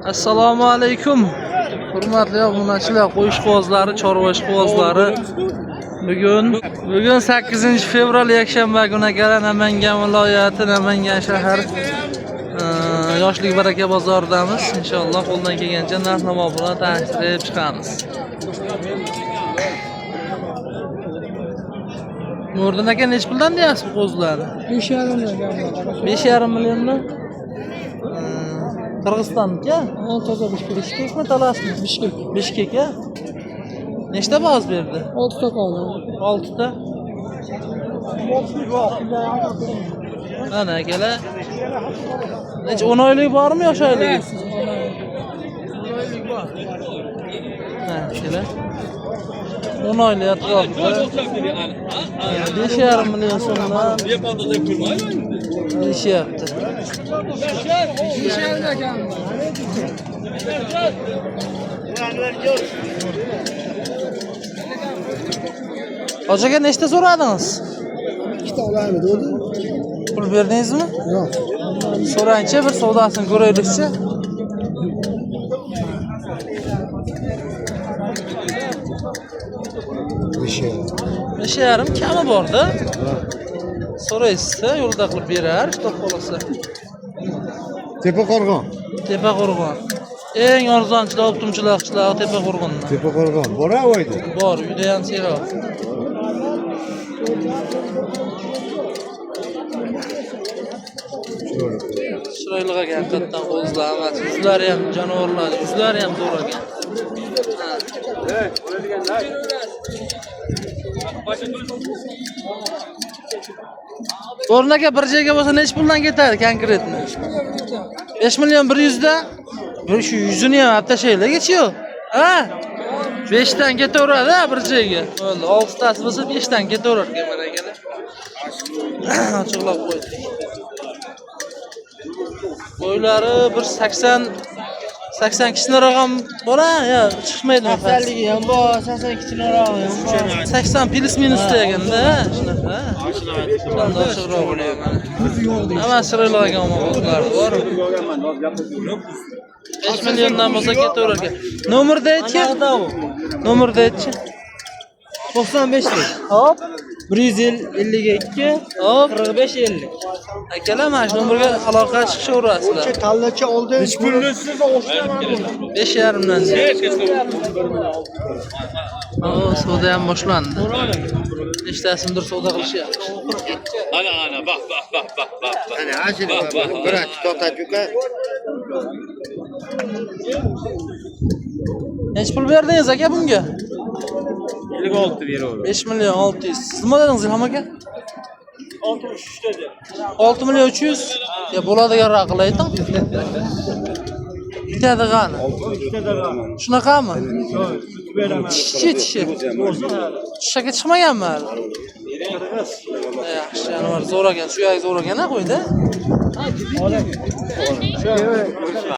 Assalomu alaykum. Hurmatli obunachilar, qo'yish quvozlari, chorva quvozlari. Bugun 8-fevral yakshanba kuni Namangan viloyati, Namangan shahar yoshlik baraka bozoridamiz. Inshaalloh qo'ldan kelgancha narx-navo bilan tanishtirib chiqamiz. Nurdin aka nech puldan deyapsiz bu qo'zlarni? 5,5 milliondan. Qirg'izistonniki? Toza Bishkekmi, Talasmi? Bishkek a? Nechta boz berdi? 6 ta qoldi. 6 ta. Ana akalar. Nech 10 oylik bormi, yosh oyligi? 10 oylik bor. Ha, akalar. 10 oylik atrofida. 5,5 million so'mdan deyishyapti. Hoji aka nechta so'radingiz? 2 ta olaymi dedi. Pul berdingizmi? Yo'q. So'rangchi, bir savdosini ko'raylikchi. Bir yarim kami bor-da. So'raysiz-da, yo'lda qilib berar, kitob qolsa. Tepaqo'rg'on. Tepaqo'rg'on. Eng arzonchilar, optimchilar Tepaqo'rg'ondan. Tepaqo'rg'on. Bor-a oyda. Bor, uyda ham seroq. Chiroyli ekan, qatdan qo'zlar, yuzlari ham jonivorlar, yuzlari ham zo'r ekan. O'rn aka bir joyga bo'lsa nech puldan ketadi konkretni? 5 million 100 da. Bir shu yuzini ham olib tashlaylikchi-yu. Ha? 5 dan ketaveradi bir joyga. Bo'ldi, 6 tasi bo'lsa 5 dan ketaverar ekan mana akalar. Ochiqlab qo'ydik. Qo'ylari bir 80 kichikroq ham bor-a, yo chiqmaydimi? 80ligi ham bor, 80 kichikroq ham bor. 80 plus minus deganda, shunaqa. Shundan oshiqroq bo'lyapti mana. Hamma chiroyli ekan o'g'illarni bor. 5 milliondan bo'lsa ketaverar ekan. Nomerni aytchi. Nomerni aytchi. 95 lik. Hop. 152 Hop. 45 50. Akalar mana shu nomerga aloqa chiqishaverasizlar. Kallacha oldi. Hech pulni siz o'xshaman. 5,5 dan. Savdo ham boshlandi. Nechtasidir savdo qilishyapti. Ana bak. Ana ajib. Birat to'xtatib-ku. Nech pul berdingiz aka bunga? 56 beraver. 5 million 600. Siz nima dedingiz Ilhom aka? 63 dedi. 6 million 300. Ya bo'ladigan raqam ayting. Bitadi qani? Shunaqami? Tishi. Shaka chiqmaganmi hali? Yaxshi, yanvar zo'r ekan, suyagi zo'r ekan-a qo'yda.